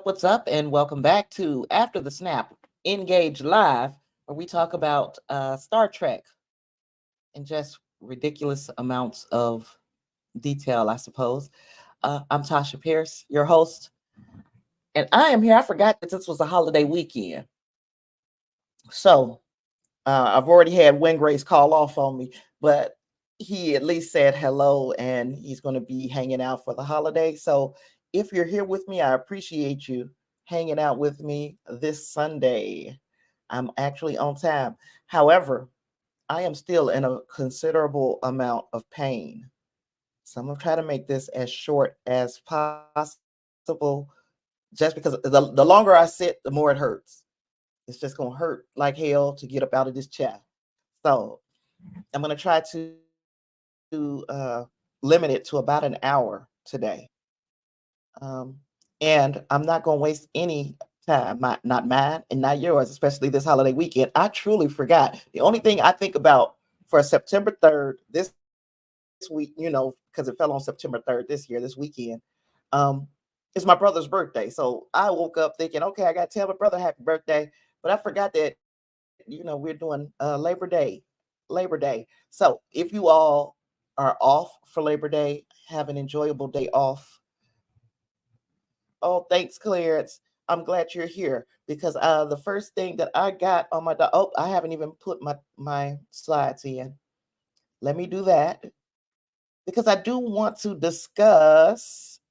What's up, and welcome back to After the Snap, Engage Live, where we talk about Star Trek in just ridiculous amounts of detail, I suppose. I'm Tasha Pierce, your host, and I am here. I forgot that this was a holiday weekend. So I've already had Wingrace call off on me, but he at least said hello, and he's going to be hanging out for the holiday. So if you're here with me, I appreciate you hanging out with me this Sunday. I'm actually on time. However, I am still in a considerable amount of pain. So I'm going to try to make this as short as possible, just because the longer I sit, the more it hurts. It's just going to hurt like hell to get up out of this chair. So I'm going to try to limit it to about an hour today. And I'm not going to waste any time, not mine and not yours, especially this holiday weekend. I truly forgot. The only thing I think about for September 3rd, this week, because it fell on September 3rd this weekend, is my brother's birthday. So I woke up thinking, okay, I got to tell my brother happy birthday. But I forgot that, we're doing Labor Day. So if you all are off for Labor Day, have an enjoyable day off. Oh, thanks, Clarence. I'm glad you're here, because the first thing that I got on my I haven't even put my slides in. Let me do that, because I do want to discuss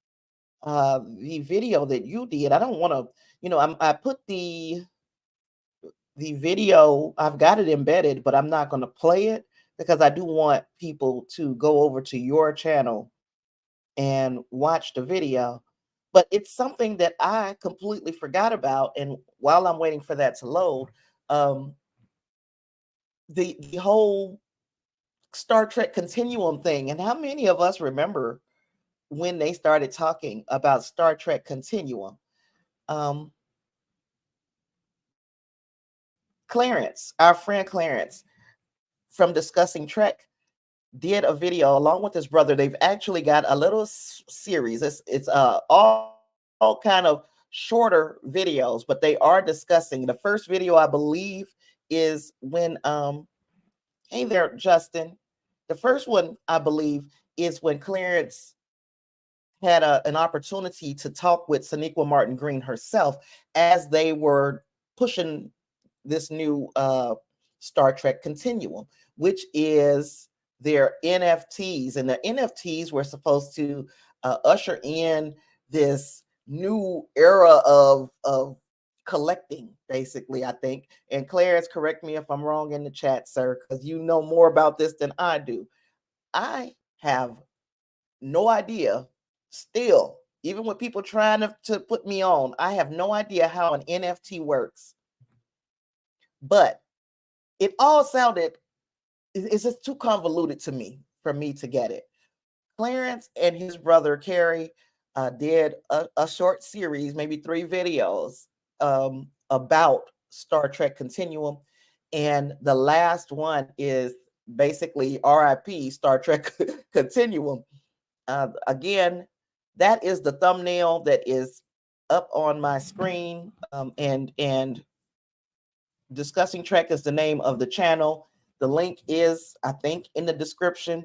the video that you did. I don't want to, I put the video, I've got it embedded, but I'm not going to play it, because I do want people to go over to your channel and watch the video. But it's something that I completely forgot about. And while I'm waiting for that to load, the whole Star Trek Continuum thing. And how many of us remember when they started talking about Star Trek Continuum? Clarence, our friend Clarence from Discussing Trek, did a video along with his brother. They've actually got a little series. It's all kind of shorter videos, but they are discussing. The first video, I believe, is when hey there, Justin. The first one, I believe, is when Clarence had an opportunity to talk with Sonequa Martin Green herself as they were pushing this new Star Trek Continuum, which is their NFTs. And the NFTs were supposed to usher in this new era of collecting, basically, I think. And Clarence, correct me if I'm wrong in the chat, sir, because you know more about this than I do. I have no idea still, even with people trying to put me on, I have no idea how an NFT works. But it all sounded, it's just too convoluted to me for me to get it. Clarence and his brother Kerry did a short series, maybe 3 videos about Star Trek Continuum. And the last one is basically RIP Star Trek Continuum. Again, that is the thumbnail that is up on my screen, and Discussing Trek is the name of the channel. The link is, I think, in the description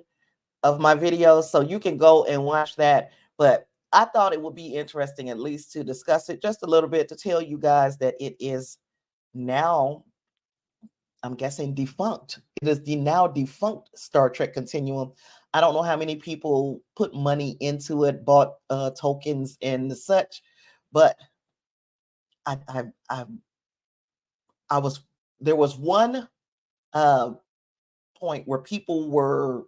of my video, so you can go and watch that. But I thought it would be interesting at least to discuss it just a little bit, to tell you guys that it is now, I'm guessing, defunct. It is the now defunct Star Trek Continuum. I don't know how many people put money into it, bought tokens and such, but I I I, I was there was one uh, point where people were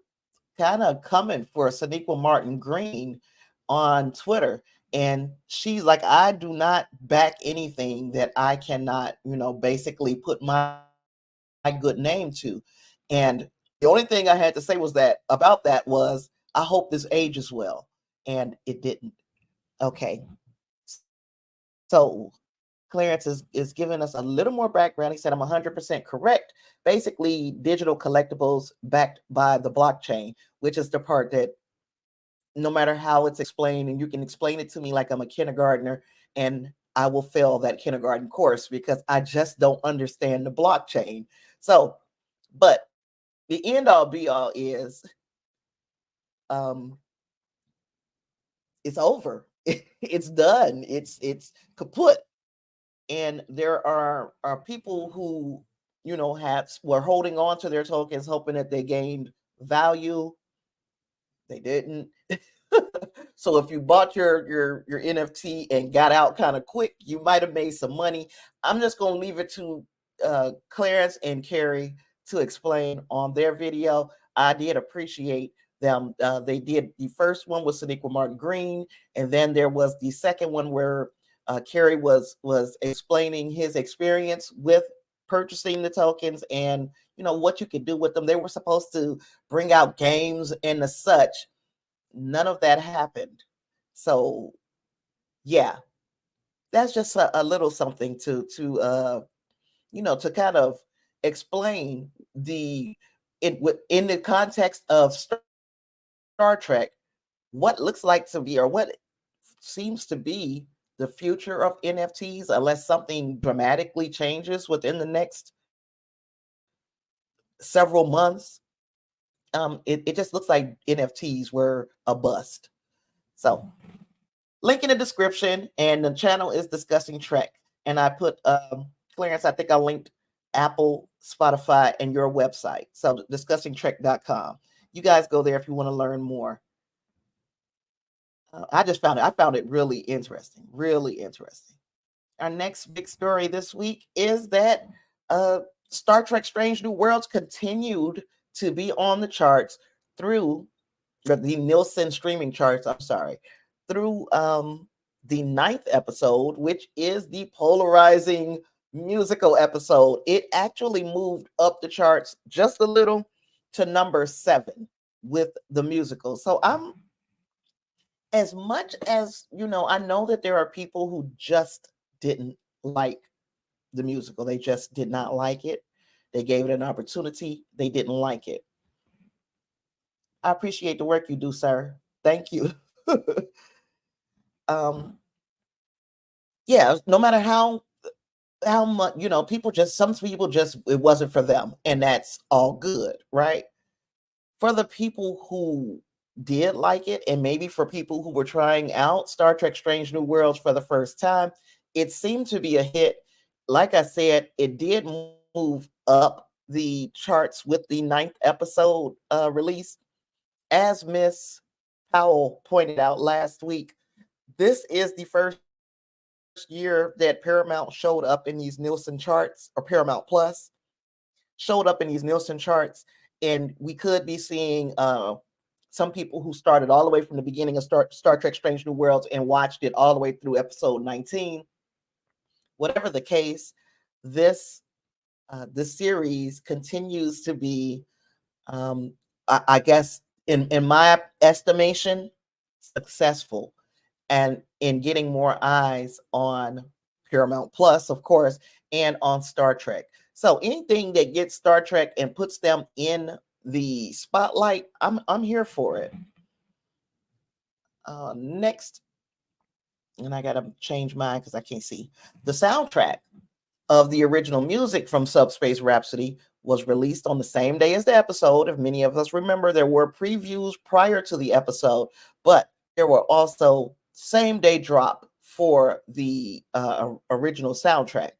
kind of coming for Sonequa Martin Green on Twitter. And she's like, I do not back anything that I cannot, basically put my good name to. And the only thing I had to say was that about that was, I hope this ages well. And it didn't. Okay. So Clarence is giving us a little more background. He said, I'm 100% correct. Basically, digital collectibles backed by the blockchain, which is the part that no matter how it's explained, and you can explain it to me like I'm a kindergartner, and I will fail that kindergarten course because I just don't understand the blockchain. So, but the end all be all is it's over. It's done. It's kaput. And there are people who were holding on to their tokens hoping that they gained value. They didn't. So if you bought your NFT and got out kind of quick, you might have made some money. I'm just going to leave it to Clarence and Carrie to explain on their video. I did appreciate them. They did the first one with Sonequa Martin Green, and then there was the second one where Carrie was explaining his experience with purchasing the tokens and what you could do with them. They were supposed to bring out games and the such. None of that happened. So yeah, that's just a little something to to kind of explain in the context of Star Trek, what looks like to be, or what seems to be, the future of NFTs, unless something dramatically changes within the next several months. It just looks like NFTs were a bust. So link in the description, and the channel is Discussing Trek. And I put Clarence, I think I linked Apple, Spotify, and your website. So discussingtrek.com. You guys go there if you want to learn more. I found it really interesting. Really interesting. Our next big story this week is that Star Trek Strange New Worlds continued to be on the charts through the Nielsen streaming charts, I'm sorry, through the 9th episode, which is the polarizing musical episode. It actually moved up the charts just a little to number 7 with the musical. So I'm, as much as, I know that there are people who just didn't like the musical. They just did not like it. They gave it an opportunity. They didn't like it. I appreciate the work you do, sir. Thank you. Yeah, no matter how much, some people just, it wasn't for them, and that's all good, right? For the people who did like it, and maybe for people who were trying out Star Trek Strange New Worlds for the first time, it seemed to be a hit. Like I said, it did move up the charts with the 9th episode release. As Miss Powell pointed out last week, this is the first year that Paramount showed up in these Nielsen charts, or Paramount Plus showed up in these Nielsen charts, and we could be seeing some people who started all the way from the beginning of Star Trek Strange New Worlds and watched it all the way through episode 19. Whatever the case, this series continues to be, I guess, in my estimation, successful, and in getting more eyes on Paramount Plus, of course, and on Star Trek. So anything that gets Star Trek and puts them in the spotlight, I'm here for it. Next, and I gotta change mine because I can't see. The soundtrack of the original music from Subspace Rhapsody was released on the same day as the episode. If many of us remember, there were previews prior to the episode, but there were also same day drop for the original soundtrack.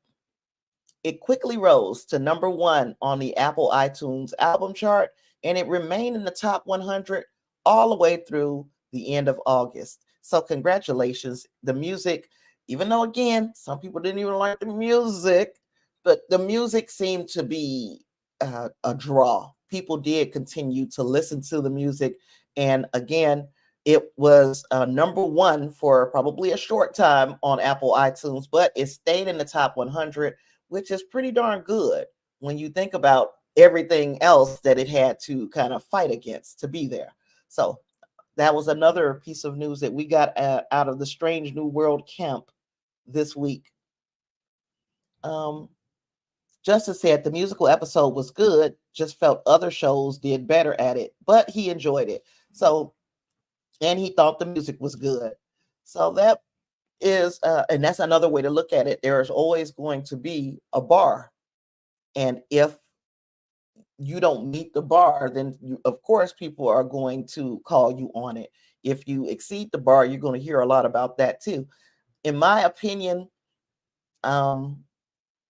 It quickly rose to number 1 on the Apple iTunes album chart, and it remained in the top 100 all the way through the end of August. So congratulations. The music, even though again, some people didn't even like the music, but the music seemed to be a draw. People did continue to listen to the music. And again, it was number one for probably a short time on Apple iTunes, but it stayed in the top 100, which is pretty darn good when you think about everything else that it had to kind of fight against to be there. So that was another piece of news that we got out of the Strange New World camp this week. Justice said the musical episode was good, just felt other shows did better at it, but he enjoyed it. So, and he thought the music was good. So that is, and that's another way to look at it. There is always going to be a bar. And if you don't meet the bar, then of course people are going to call you on it. If you exceed the bar, you're going to hear a lot about that too. In my opinion,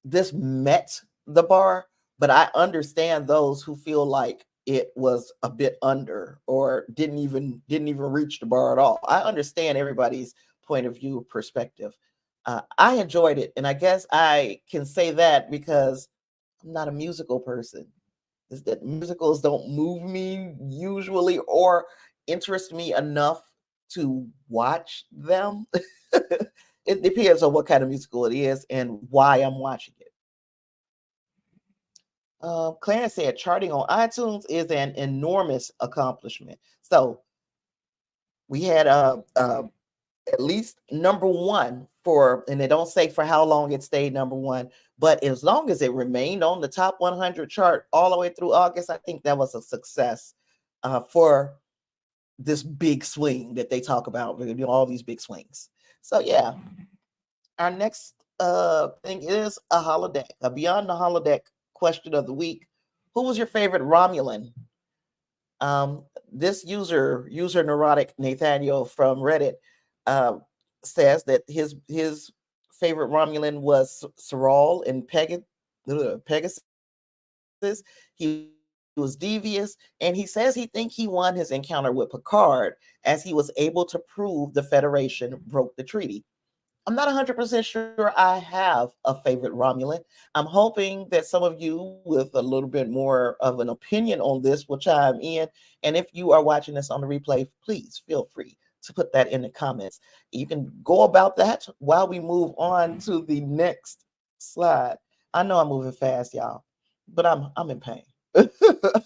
this met the bar, but I understand those who feel like it was a bit under or didn't even reach the bar at all. I understand everybody's point of view perspective. I enjoyed it, and I guess I can say that because I'm not a musical person. Is that musicals don't move me usually or interest me enough to watch them. It depends on what kind of musical it is and why I'm watching it. Clarence said charting on iTunes is an enormous accomplishment. So we had at least number one for, and they don't say for how long it stayed number one, but as long as it remained on the top 100 chart all the way through August, I think that was a success for this big swing that they talk about, all these big swings. So yeah, our next thing is a holodeck, a beyond the holodeck question of the week. Who was your favorite Romulan? This user neurotic Nathaniel from Reddit says that his favorite Romulan was Sorrel in Pegasus. He was devious, and he says he think he won his encounter with Picard as he was able to prove the Federation broke the treaty. I'm not 100% sure I have a favorite Romulan. I'm hoping that some of you with a little bit more of an opinion on this will chime in. And if you are watching this on the replay, please feel free to put that in the comments. You can go about that while we move on to the next slide. I know I'm moving fast, y'all, but I'm in pain.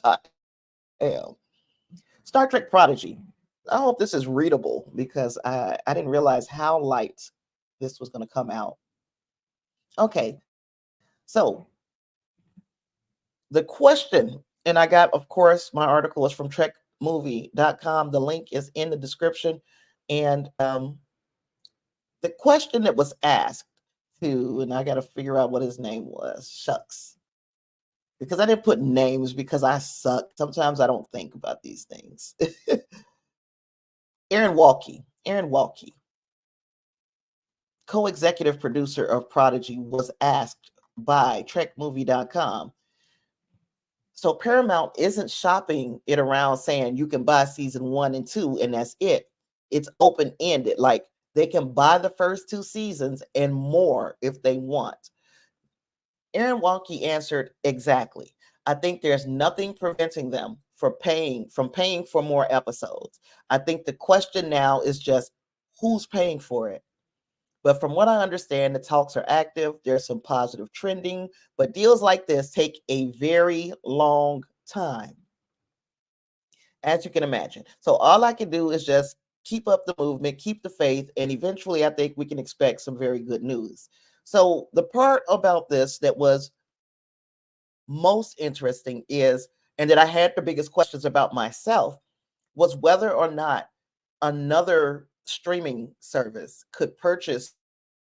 I am. Star Trek Prodigy. I hope this is readable because I didn't realize how light this was going to come out. Okay, so the question, and I got, of course, my article is from trekmovie.com. The link is in the description. And the question that was asked to, and I got to figure out what his name was, shucks, because I didn't put names because I suck. Sometimes I don't think about these things. Aaron Walkie, co-executive producer of Prodigy, was asked by trekmovie.com. So Paramount isn't shopping it around saying you can buy season 1 and 2 and that's it. It's open-ended. Like they can buy the first 2 seasons and more if they want. Aaron Walkie answered, exactly. I think there's nothing preventing them from paying for more episodes. I think the question now is just who's paying for it. But from what I understand, the talks are active. There's some positive trending, but deals like this take a very long time, as you can imagine. So all I can do is just keep up the movement, keep the faith, and eventually I think we can expect some very good news. So the part about this that was most interesting is, and that I had the biggest questions about myself, was whether or not another streaming service could purchase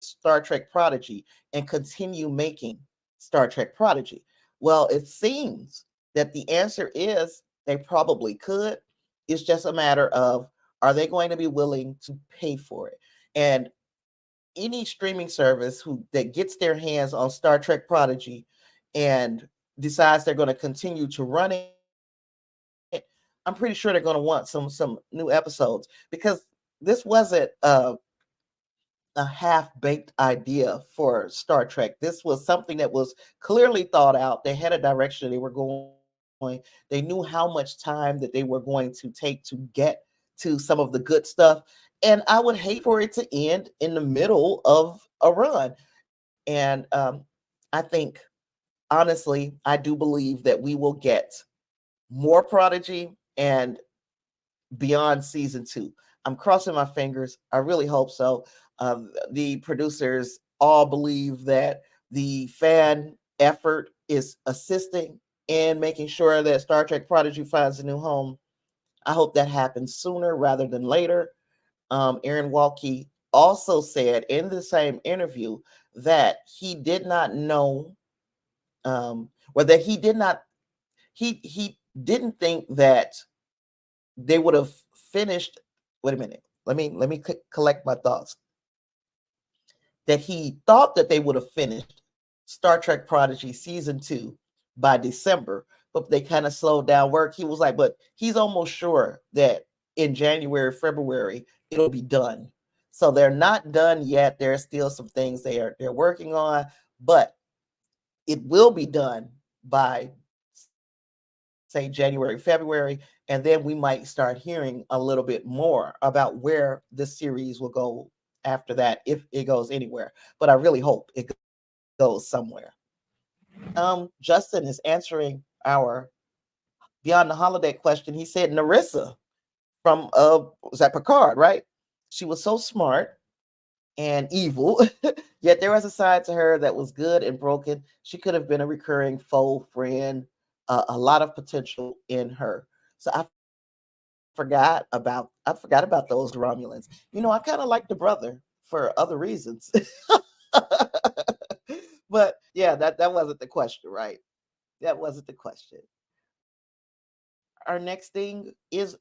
Star Trek Prodigy and continue making Star Trek Prodigy. Well, it seems that the answer is they probably could. It's just a matter of, are they going to be willing to pay for it? And any streaming service that gets their hands on Star Trek Prodigy and decides they're going to continue to run it, I'm pretty sure they're going to want some new episodes, because this wasn't a half-baked idea for Star Trek. This was something that was clearly thought out. They had a direction they were going. They knew how much time that they were going to take to get to some of the good stuff. And I would hate for it to end in the middle of a run. And I think, honestly, I do believe that we will get more Prodigy and beyond season 2. I'm crossing my fingers. I really hope so. The producers all believe that the fan effort is assisting in making sure that Star Trek Prodigy finds a new home. I hope that happens sooner rather than later. Aaron Walke also said in the same interview that he did not know, or that he didn't think that they would have finished. Wait a minute. Let me collect my thoughts. That he thought that they would have finished Star Trek Prodigy season 2 by December, but they kind of slowed down work. He was like, but he's almost sure that in January, February, it'll be done. So they're not done yet. There are still some things they're working on, but it will be done by, say, January, February, and then we might start hearing a little bit more about where this series will go after that, if it goes anywhere. But I really hope it goes somewhere. Justin is answering our Beyond the Holiday question. He said Narissa from was that Picard, right? She was so smart and evil, yet there was a side to her that was good and broken. She could have been a recurring foe friend, a lot of potential in her. So I forgot about those Romulans. I kind of like the brother for other reasons. But yeah, that wasn't the question, right? That wasn't the question. Our next thing is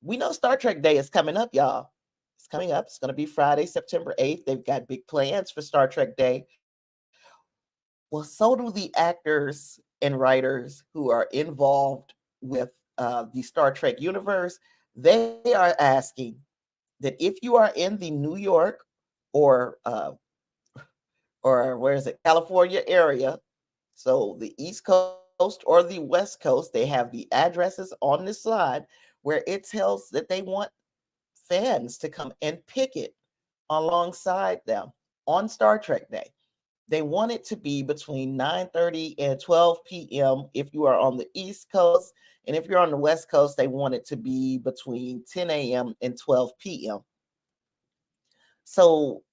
we know Star Trek Day is coming up, y'all. It's coming up. It's going to be Friday, September 8th. They've got big plans for Star Trek Day. Well, so do the actors and writers who are involved with the Star Trek universe. They are asking that if you are in the New York or where is it, California area, so the East Coast or the West Coast, they have the addresses on the slide where it tells that they want fans to come and picket alongside them on Star Trek Day. They want it to be between 9:30 and 12 p.m. if you are on the East Coast. And if you're on the West Coast, they want it to be between 10 a.m. and 12 p.m. So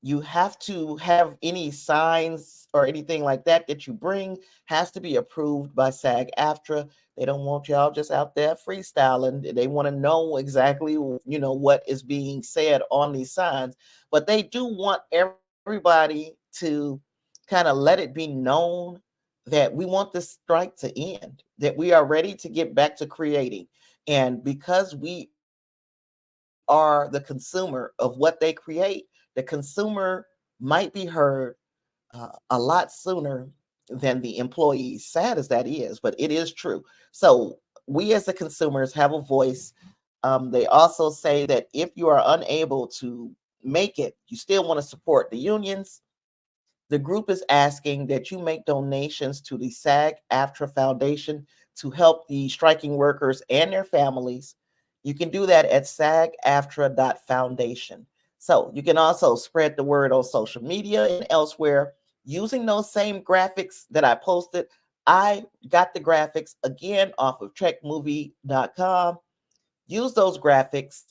you have to have any signs or anything like that you bring has to be approved by SAG After. They don't want y'all just out there freestyling. They want to know exactly, what is being said on these signs. But they do want everybody to kind of let it be known that we want this strike to end, that we are ready to get back to creating. And because we are the consumer of what they create, the consumer might be heard a lot sooner than the employees. Sad as that is, but it is true. So we as the consumers have a voice. They also say that if you are unable to make it, you still want to support the unions. The group is asking that you make donations to the SAG After Foundation to help the striking workers and their families. You can do that at sagaftra.foundation. So you can also spread the word on social media and elsewhere using those same graphics that I posted. I got the graphics again off of trekmovie.com. Use those graphics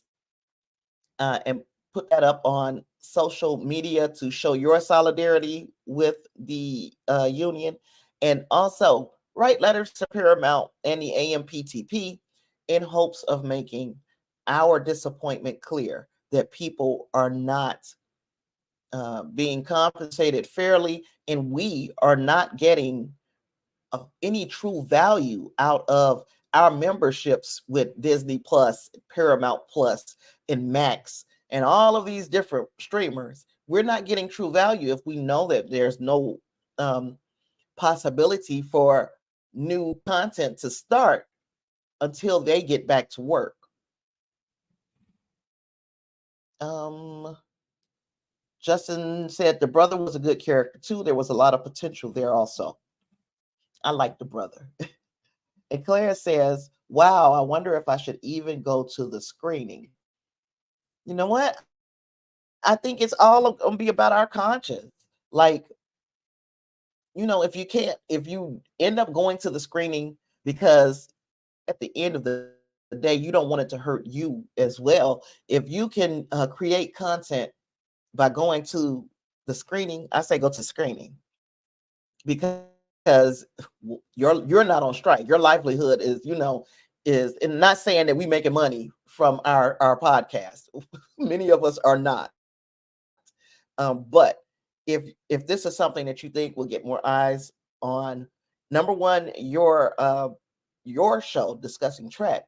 and put that up on social media to show your solidarity with the union. And also write letters to Paramount and the AMPTP in hopes of making our disappointment clear that people are not being compensated fairly, and we are not getting any true value out of our memberships with Disney Plus, Paramount Plus, and Max, and all of these different streamers. We're not getting true value if we know that there's no possibility for new content to start. until they get back to work. Justin said the brother was a good character too. There was a lot of potential there also. I like the brother. And Claire says, wow, I wonder if I should even go to the screening. You know what? I think it's all going to be about our conscience. Like, if you end up going to the screening because at the end of the day, you don't want it to hurt you as well. If you can create content by going to the screening, I say go to screening, because you're not on strike. Your livelihood is, and not saying that we making money from our podcast. Many of us are not. But if this is something that you think will get more eyes on, number one, your show discussing Trek,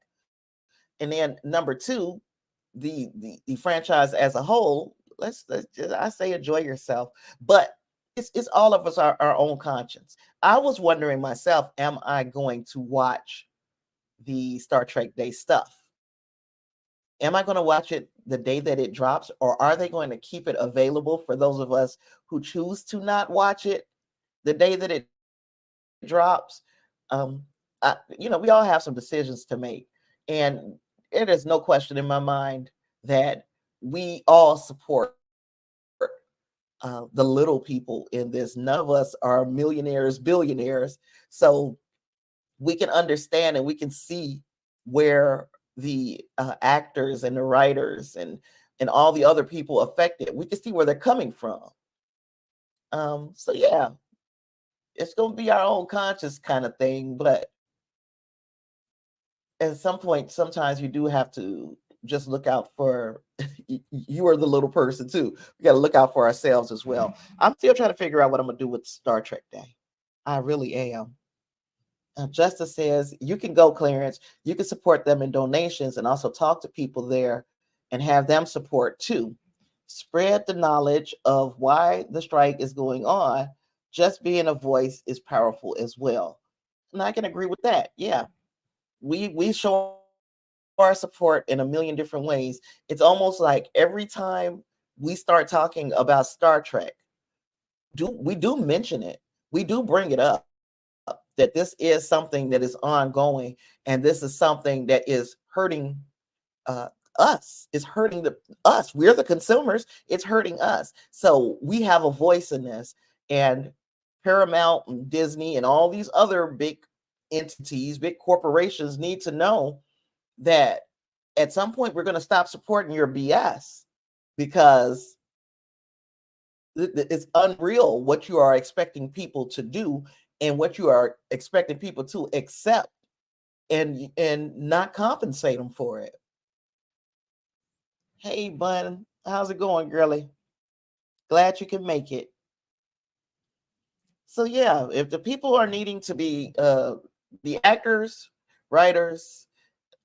and then number two, the franchise as a whole. Let's just, I say, enjoy yourself. But it's all of us our own conscience. I was wondering myself, am I going to watch the Star Trek Day stuff? Am I going to watch it the day that it drops, or are they going to keep it available for those of us who choose to not watch it the day that it drops? We all have some decisions to make, and it is no question in my mind that we all support the little people in this. None of us are millionaires, billionaires, so we can understand and we can see where the actors and the writers and all the other people affected, we can see where they're coming from. So yeah, it's going to be our own conscious kind of thing, but at some point, sometimes you do have to just look out for you are the little person too. We got to look out for ourselves as well. I'm still trying to figure out what I'm gonna do with Star Trek Day. I really am. Justice says, you can go, Clarence. You can support them in donations and also talk to people there and have them support too. Spread the knowledge of why the strike is going on. Just being a voice is powerful as well. And I can agree with that. Yeah. We show our support in a million different ways. It's almost like every time we start talking about Star Trek, we do mention it. We do bring it up, that this is something that is ongoing, and this is something that is hurting us. It's hurting us. We're the consumers. It's hurting us. So we have a voice in this, and Paramount and Disney and all these other big entities, big corporations need to know that at some point we're going to stop supporting your BS, because it's unreal what you are expecting people to do and what you are expecting people to accept and not compensate them for it. Hey, Bun, how's it going, girly? Glad you can make it. So yeah, if the people are needing to be the actors, writers,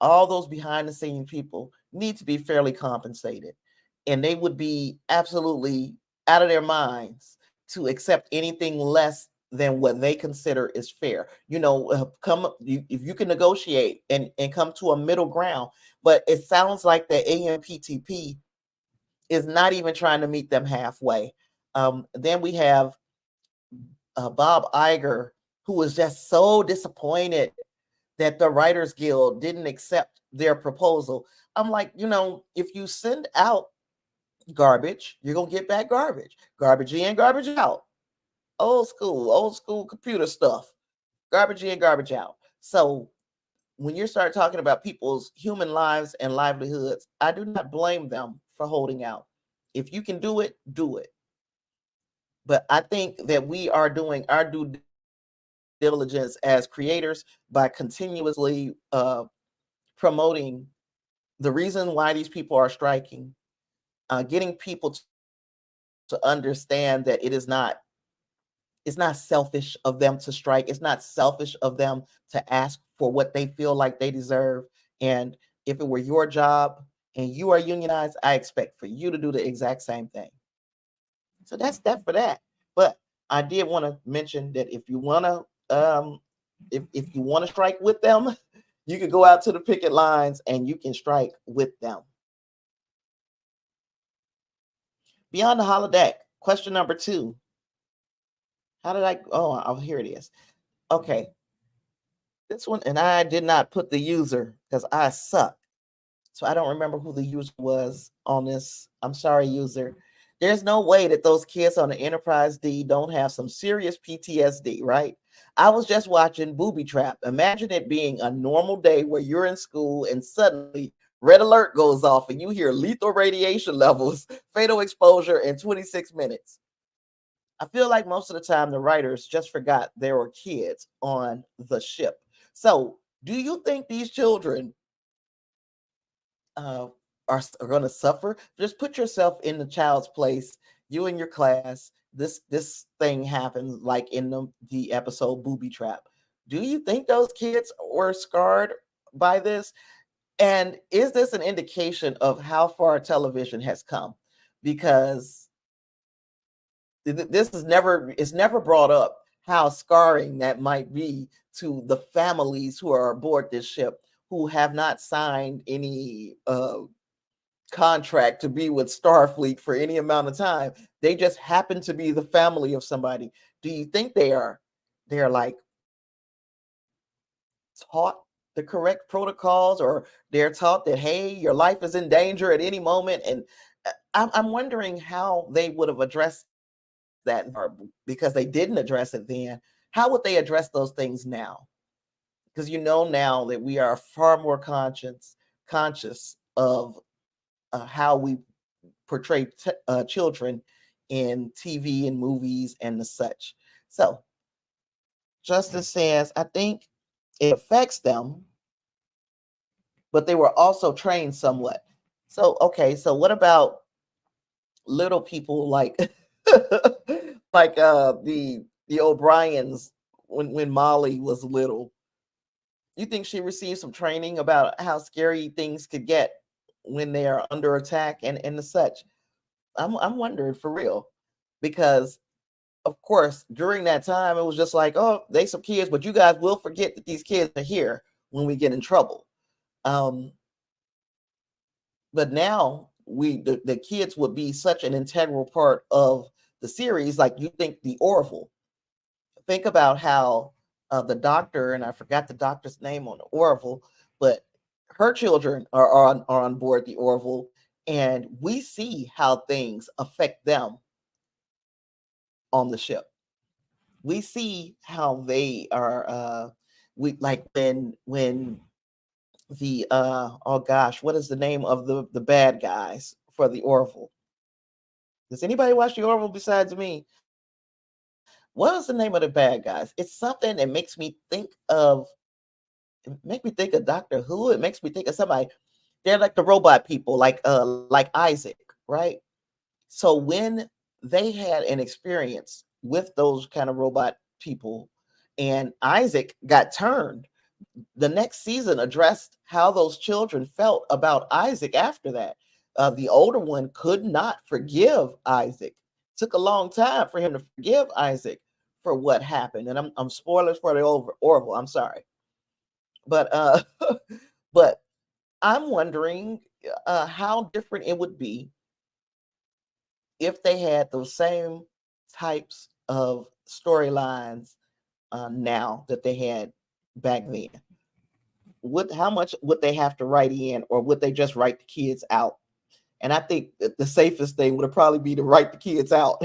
all those behind the scene people need to be fairly compensated, and they would be absolutely out of their minds to accept anything less than what they consider is fair. If you can negotiate and come to a middle ground. But it sounds like the AMPTP is not even trying to meet them halfway. Then we have Bob Iger, who was just so disappointed that the Writers Guild didn't accept their proposal. I'm like, if you send out garbage, you're going to get back garbage. Garbage in, garbage out. Old school computer stuff. Garbage in, garbage out. So when you start talking about people's human lives and livelihoods, I do not blame them for holding out. If you can do it, do it. But I think that we are doing our due diligence as creators by continuously promoting the reason why these people are striking, getting people to understand that it's not selfish of them to strike. It's not selfish of them to ask for what they feel like they deserve. And if it were your job and you are unionized, I expect for you to do the exact same thing. So that's that for that. But I did want to mention that if you want to if you want to strike with them, You could go out to the picket lines and you can strike with them. Beyond the holodeck, question number 2. How did I? Oh, here it is. Okay. This one, and I did not put the user because I suck. So I don't remember who the user was on this. I'm sorry, user. There's no way that those kids on the Enterprise D don't have some serious PTSD, right? I was just watching Booby Trap. Imagine it being a normal day where you're in school and suddenly red alert goes off and you hear lethal radiation levels, fatal exposure in 26 minutes. I feel like most of the time the writers just forgot there were kids on the ship. So, do you think these children are going to suffer? Just put yourself in the child's place. You in your class. This thing happens like in the episode Booby Trap. Do you think those kids were scarred by this? And is this an indication of how far television has come? Because this is it's never brought up how scarring that might be to the families who are aboard this ship who have not signed any contract to be with Starfleet for any amount of time. They just happen to be the family of somebody. Do you think they're like taught the correct protocols, or they're taught that, hey, your life is in danger at any moment? And I'm wondering how they would have addressed that, because they didn't address it then. How would they address those things now? Because now that we are far more conscious of how we portray children in TV and movies and the such. So Justice says, I think it affects them, but they were also trained somewhat. So, okay, so what about little people like like the O'Briens when Molly was little? You think she received some training about how scary things could get when they are under attack and the such? I'm wondering for real, because of course during that time it was just like, oh, they some kids, but you guys will forget that these kids are here when we get in trouble. But now the kids would be such an integral part of the series. Like, you think the Orville. Think about how the doctor, and I forgot the doctor's name on the Orville, but her children are on board the Orville, and we see how things affect them on the ship. We see how they are. We like when the oh gosh, what is the name of the bad guys for the Orville? Does anybody watch the Orville besides me? What is the name of the bad guys? It's something that make me think of Doctor Who. It makes me think of somebody. They're like the robot people, like Isaac, right? So when they had an experience with those kind of robot people, and Isaac got turned, the next season addressed how those children felt about Isaac after that. The older one could not forgive Isaac. Took a long time for him to forgive Isaac for what happened. And I'm spoilers for the Orville. I'm sorry, but but I'm wondering how different it would be if they had those same types of storylines now that they had back then. How much would they have to write in, or would they just write the kids out? And I think that the safest thing would probably be to write the kids out.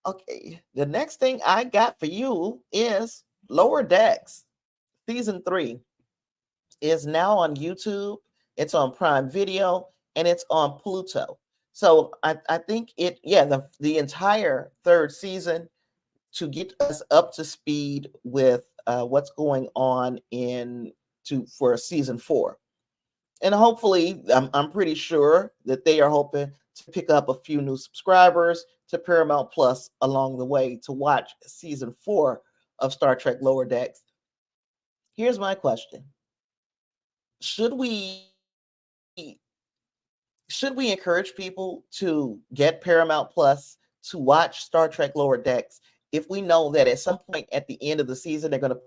Okay, the next thing I got for you is Lower Decks. Season 3 is now on YouTube. It's on Prime Video, and it's on Pluto. So I think the entire third season, to get us up to speed with what's going on for season 4. And hopefully, I'm pretty sure that they are hoping to pick up a few new subscribers to Paramount Plus along the way to watch season 4 of Star Trek Lower Decks. Here's my question. Should we encourage people to get Paramount Plus to watch Star Trek Lower Decks if we know that at some point at the end of the season, they're going to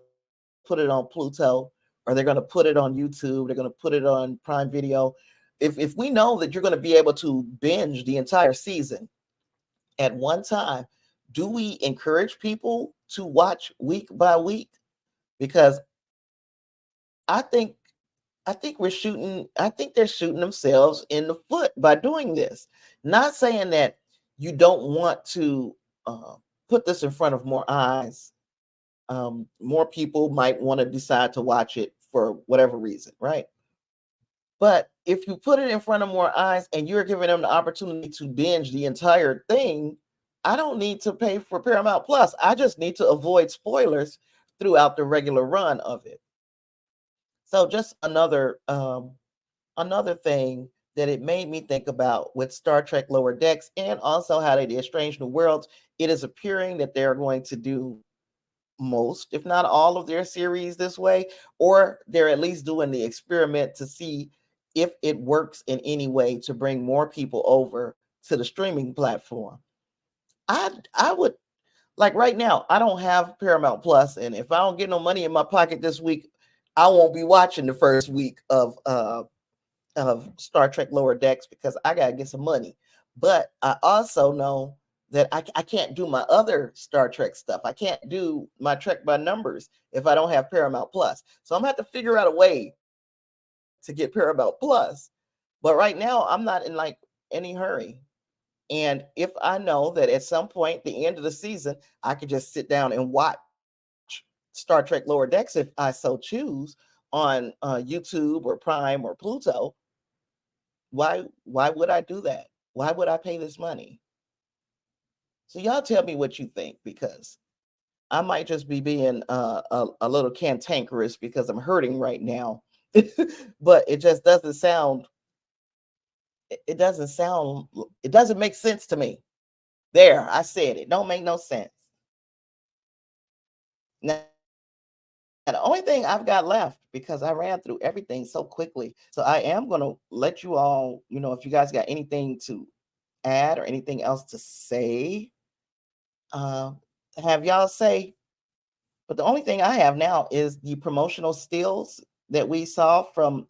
put it on Pluto, or they're going to put it on YouTube, they're going to put it on Prime Video. If we know that you're going to be able to binge the entire season at one time, do we encourage people to watch week by week? Because I think I think they're shooting themselves in the foot by doing this. Not saying that you don't want to put this in front of more eyes. More people might want to decide to watch it for whatever reason, right? But if you put it in front of more eyes and you're giving them the opportunity to binge the entire thing, I don't need to pay for Paramount Plus. I just need to avoid spoilers throughout the regular run of it. So just another thing that it made me think about with Star Trek Lower Decks, and also how they did Strange New Worlds. It is appearing that they're going to do most, if not all, of their series this way, or they're at least doing the experiment to see if it works in any way to bring more people over to the streaming platform. I would, like, right now, I don't have Paramount Plus, and if I don't get no money in my pocket this week, I won't be watching the first week of Star Trek Lower Decks, because I gotta get some money. But I also know that I can't do my other Star Trek stuff. I can't do my Trek by numbers if I don't have Paramount Plus. So I'm gonna have to figure out a way to get Paramount Plus. But right now, I'm not in like any hurry. And if I know that at some point, the end of the season, I could just sit down and watch Star Trek Lower Decks if I so choose on YouTube or Prime or Pluto, why would I do that? Why would I pay this money? So y'all tell me what you think, because I might just be being a little cantankerous because I'm hurting right now. But it just doesn't sound, it doesn't sound, it doesn't make sense to me. There, I said it. Don't make no sense. Now, the only thing I've got left, because I ran through everything so quickly, so I am going to let you all, if you guys got anything to add or anything else to say, uh, have y'all say. But the only thing I have now is the promotional stills that we saw from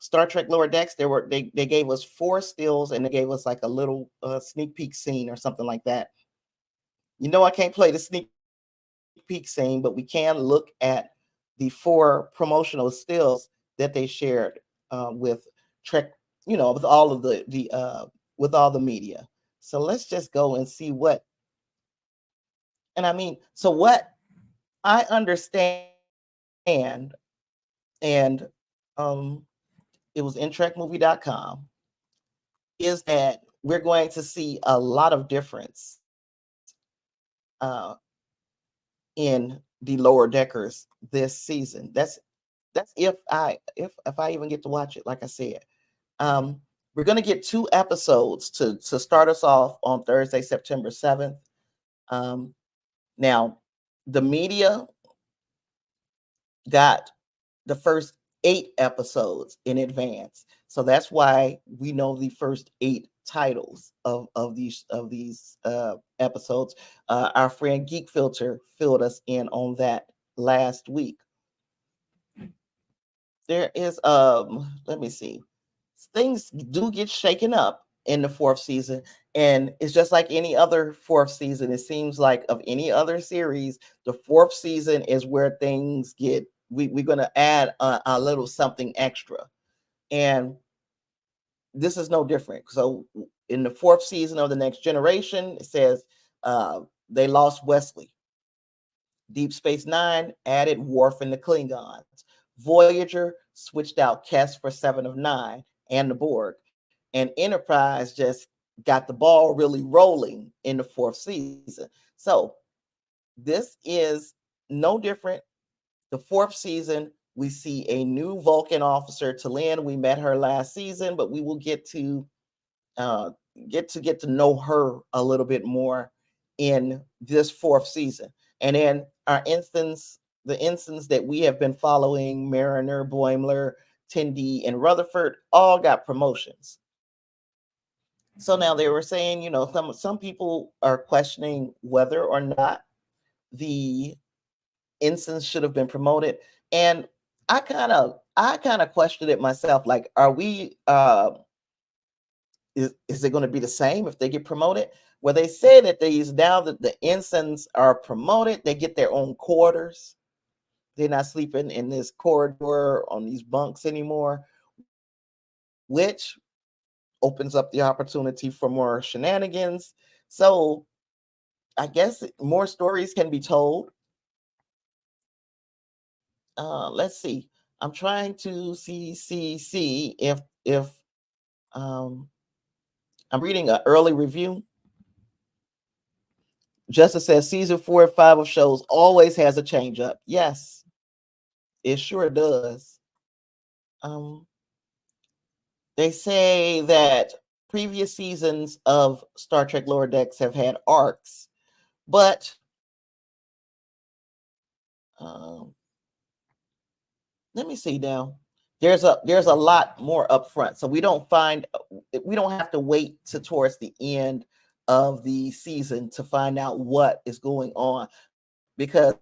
Star Trek Lower Decks. They gave us 4 stills, and they gave us like a little sneak peek scene or something like that. I can't play the sneak peek scene, but we can look at the 4 promotional stills that they shared with Trek, with all of the with all the media. So let's just go and see what. And I mean, so what I understand, and it was in trekmovie.com, is that we're going to see a lot of difference in the Lower Deckers this season. That's if I even get to watch it. Like I said, we're going to get 2 episodes to start us off on Thursday, September 7th. Now, the media got the first 8 episodes in advance, so that's why we know the first 8 titles of these episodes. Our friend Geek Filter filled us in on that last week. There is let me see, things do get shaken up in the 4th season, and it's just like any other 4th season. It seems like of any other series, the 4th season is where things get, we're going to add a little something extra, and this is no different. So in the 4th season of The Next Generation, it says they lost Wesley. Deep Space Nine added Worf and the Klingons. Voyager switched out Kes for 7 of 9 and the Borg. And Enterprise just got the ball really rolling in the 4th season. So this is no different. The 4th season, we see a new Vulcan officer, Talin. We met her last season, but we will get to know her a little bit more in this 4th season. And then our ensigns, the ensigns that we have been following, Mariner, Boimler, Tendi, and Rutherford, all got promotions. So now they were saying, some people are questioning whether or not the ensigns should have been promoted, and I kind of questioned it myself. Like, are we? Is it going to be the same if they get promoted? Well, they say that now that the ensigns are promoted, they get their own quarters. They're not sleeping in this corridor on these bunks anymore, which opens up the opportunity for more shenanigans. So I guess more stories can be told. Let's see. I'm trying to see if um, I'm reading an early review. Justice says season 4 and 5 of shows always has a change up. Yes, it sure does. Um, they say that previous seasons of Star Trek Lower Decks have had arcs, but um, let me see now. There's a lot more up front, so we don't have to wait to towards the end of the season to find out what is going on, because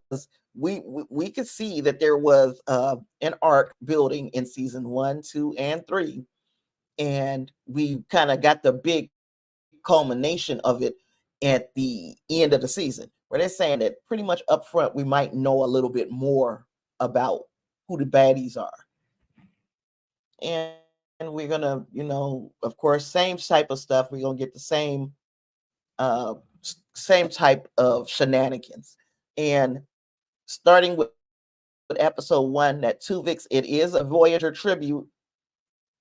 we could see that there was an arc building in season 1, 2, and 3, and we kind of got the big culmination of it at the end of the season, where they're saying that pretty much up front we might know a little bit more about who the baddies are. And we're gonna, of course, same type of stuff. We're gonna get the uh same type of shenanigans. And starting with episode 1, that Tuvix, it is a Voyager tribute.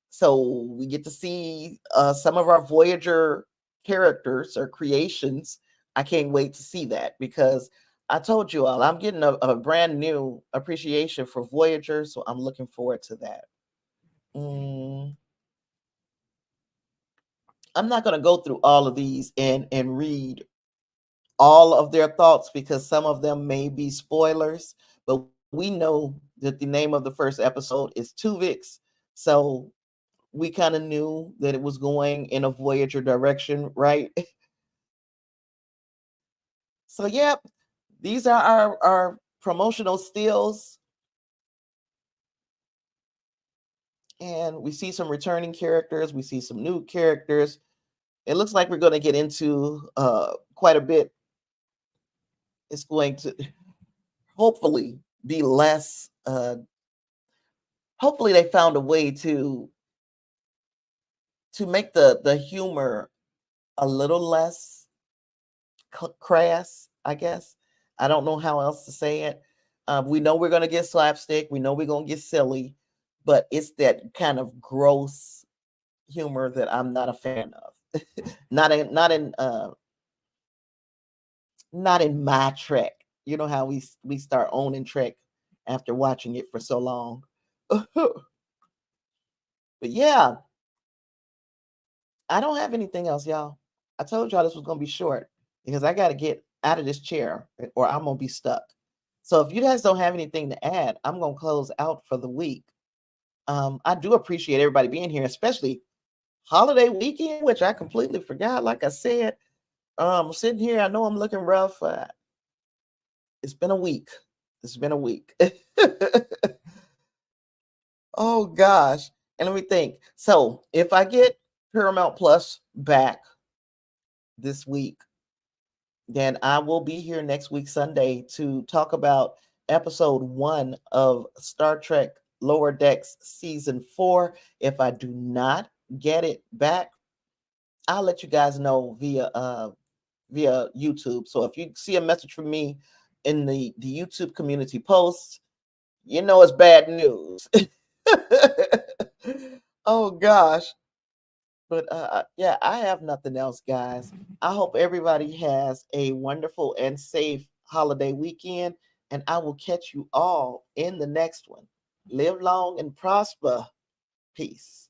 So we get to see some of our Voyager characters or creations. I can't wait to see that, because I told you all I'm getting a brand new appreciation for Voyager, so I'm looking forward to that. Mm, I'm not going to go through all of these and read all of their thoughts, because some of them may be spoilers, but we know that the name of the first episode is Tuvix. So we kind of knew that it was going in a Voyager direction, right? So, yep, these are our promotional stills. And we see some returning characters. We see some new characters. It looks like we're going to get into quite a bit. It's going to hopefully be less. Hopefully they found a way to make the humor a little less crass, I guess. I don't know how else to say it. We know we're going to get slapstick. We know we're going to get silly, but it's that kind of gross humor that I'm not a fan of. Not in my Trek. You know how we start owning Trek after watching it for so long. But yeah, I don't have anything else, y'all. I told y'all this was gonna be short, because I gotta get out of this chair or I'm gonna be stuck. So if you guys don't have anything to add, I'm gonna close out for the week. I do appreciate everybody being here, especially holiday weekend, which I completely forgot. Like I said, sitting here, I know I'm looking rough. It's been a week. It's been a week. Oh gosh. And let me think. So if I get Paramount Plus back this week, then I will be here next week, Sunday, to talk about episode 1 of Star Trek Lower Decks season 4. If I do not get it back, I'll let you guys know via YouTube. So if you see a message from me in the YouTube community post, you know it's bad news. Oh gosh. But yeah, I have nothing else, guys. I hope everybody has a wonderful and safe holiday weekend, and I will catch you all in the next one. Live long and prosper. Peace.